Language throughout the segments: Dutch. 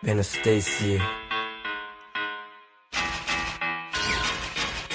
ben nog steeds hier.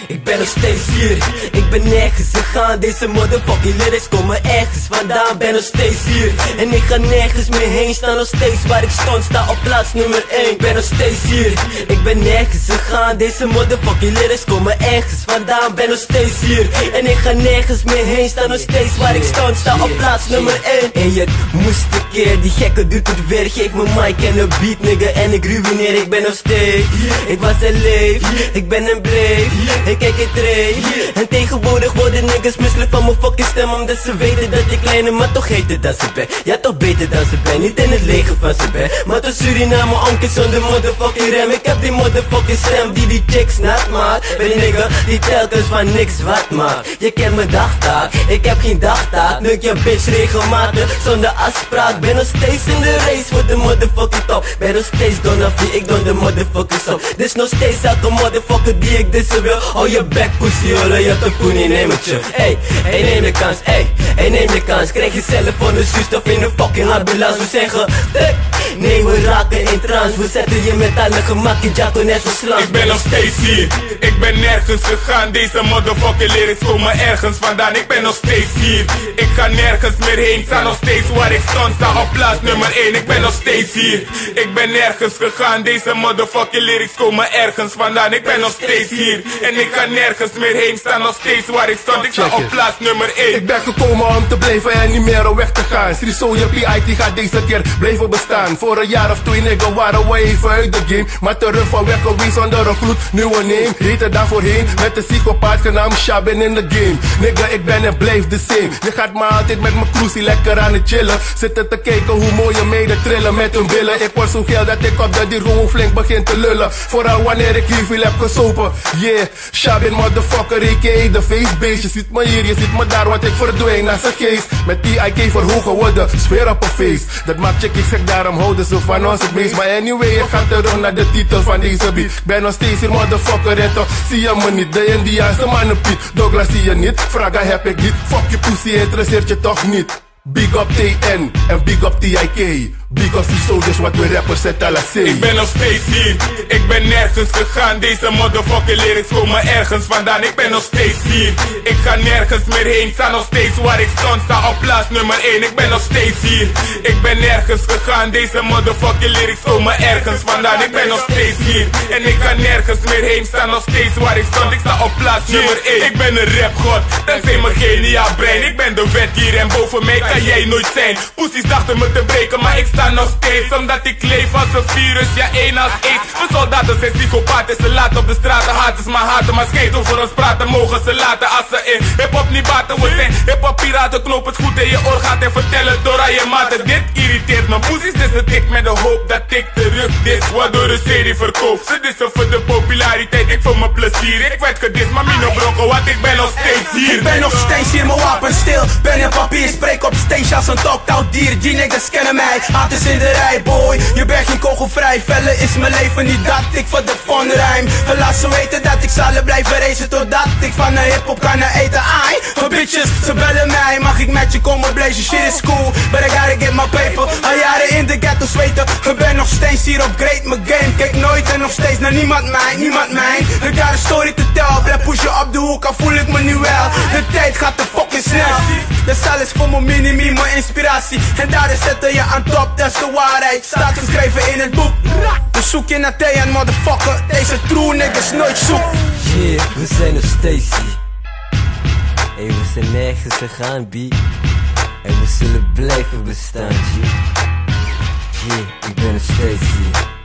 Ik ben nog steeds hier, ik ben nergens gegaan. Deze motherfucking lyrics komen ergens vandaan. Ben nog steeds hier en ik ga nergens meer heen. Sta nog steeds waar ik stond, sta op plaats nummer 1. Ben nog steeds hier, ik ben nergens gegaan. Deze motherfucking lyrics komen ergens vandaan. Ben nog steeds hier en ik ga nergens meer heen. Sta nog steeds waar ik stond, sta op plaats nummer 1. En je moest een keer, die gekke doet het weer. Geef me mic en een beat nigga en ik ruïneer. Ik ben nog steeds, ik was en leef, ik ben en bleef. Ik kijk het reed. En tegenwoordig worden niggas misselijk van mijn fucking stem. Omdat ze weten dat ik kleiner maar toch heter dan ze ben. Ja toch beter dan ze ben, niet in het leger van ze ben. Maar tot Suriname onkel zonder motherfucking rem. Ik heb die motherfucking stem die chicks nat maakt. Ben nigga die telkens van niks wat maakt. Je kent mijn dagtaak, ik heb geen dagtaak. Nuk je bitch regelmatig, zonder afspraak. Ben nog steeds in de race voor de motherfucking top. Ben nog steeds Donafie, ik don de motherfucking sop. Dit nog steeds elke motherfucker die ik dissen wil. Oh je back pussy hoor, je hebt een poenie, neem het je. Ey, neem de kans, neem de kans. Krijg je zelf van de zuurstof in een fucking ambulance. We zeggen, nee we raken in trance. We zetten je met alle gemak in Jato net zo slang. Ik ben nog steeds hier, ik ben nergens gegaan. Deze motherfucking lyrics komen ergens vandaan. Ik ben nog steeds hier, ik ga nergens meer heen. Sta nog steeds waar ik stond, sta op plaats nummer 1. Ik ben nog steeds hier, ik ben nergens gegaan. Deze motherfucking lyrics komen ergens vandaan. Ik ben nog steeds hier en ik ga nergens meer heen. Sta nog steeds waar ik stond, ik sta op plaats nummer 1. Ik ben gekomen om te blijven en niet meer om weg te gaan. Sri Soja PIT gaat deze keer blijven bestaan. Voor een jaar of 2 nigga waren we even uit de game. Maar terug van weg geweest zonder een gloed, nieuwe name. Heter dan voorheen met een psychopaat genaamd Shabin in de game. Nigga ik ben en blijf the same. Je gaat maar altijd met mijn cruisie lekker aan het chillen. Zitten te kijken hoe mooie meiden trillen met hun billen. Ik word zo geil dat ik op dat die gewoon flink begint te lullen. Vooral wanneer ik hier veel heb gesopen. Yeah, Shabin motherfucker, a.k.a. de facebeest. Je ziet me hier, je ziet me daar, want ik verdwijn naar zijn geest. Met PIK verhogen we de sfeer op een feest. Dat maakt chickies gek, daarom houden ze van ons het meest. Maar anyway, ik ga terug naar de titel van deze beat. Ik ben nog steeds hier motherfucker en toch zie je me niet. De Indiaanse mannenpiet, Douglas zie je niet. Vraga heb ik niet, fuck je pussy, interesseert je toch niet. Big up TN en big up TIK. Big up die soldiers wat we rappers het al say. Ik ben nog steeds hier, ik ben nergens gegaan. Deze motherfucking lyrics komen ergens vandaan. Ik ben nog steeds hier, ik ga nergens meer heen. Sta nog steeds waar ik stond, sta op plaats nummer 1. Ik ben nog steeds hier, ik ben nergens gegaan. Deze motherfucking lyrics komen ergens vandaan. Ik ben nog steeds hier en ik ga nergens meer heen. Sta nog steeds waar ik stond, ik sta op plaats nummer 1. Ik ben een rapgod, dankzij mijn geniaal brein. Ik ben de wet hier en boven mij kan jij nooit zijn. Poesies dachten me te breken, maar ik sta nog steeds. Omdat ik leef als een virus, ja één als één. De soldaten zijn psychopaten, ze laten op de straten haters maar haten. Maar skate over ons praten, mogen ze laten als ze in hip-hop niet baten. We zijn hip-hop piraten, knoop het goed in je oor gaat en vertel het door aan je maten. Dit irriteert me, poesies dus het ik met de hoop dat ik terug dis. Waardoor de serie verkoopt, ze dissen voor de populariteit, ik voor mijn plezier. Ik werd gedist, maar mino bronco, want ik ben nog steeds hier. Ik ben nog steeds hier, mijn wapen stil, pen en papier, spreek op stage als een talk-out dier. Die niggas kennen mij, haat is in de rij boy. Je bent geen kogelvrij, vellen is mijn leven niet dat ik voor de fun rijm. Laat ze weten dat ik zal blijven racen totdat ik van de hiphop kan eten. Ai, bitches, ze bellen mij, mag ik met je komen blazen? Shit is cool, but I gotta get my paper. Al jaren in de ghetto zweten, ik ben nog steeds hier op great mijn game. Kijk nooit en nog steeds naar niemand mij. Ik got een story te tell, blijf pushen op de hoek, al voel ik me nu wel. De tijd gaat te fucking snel. Dat is alles voor mijn mini-me, mijn inspiratie. En daar zetten je aan top, dat is de waarheid. Staat geschreven in het boek. Dus zoek je naar Thean, motherfucker. Deze true niggas nooit zoek. Yeah, we zijn nog steeds hier. Hey, we zijn nergens gegaan, B. En we zullen blijven bestaan, G. Yeah, ik ben nog steeds hier.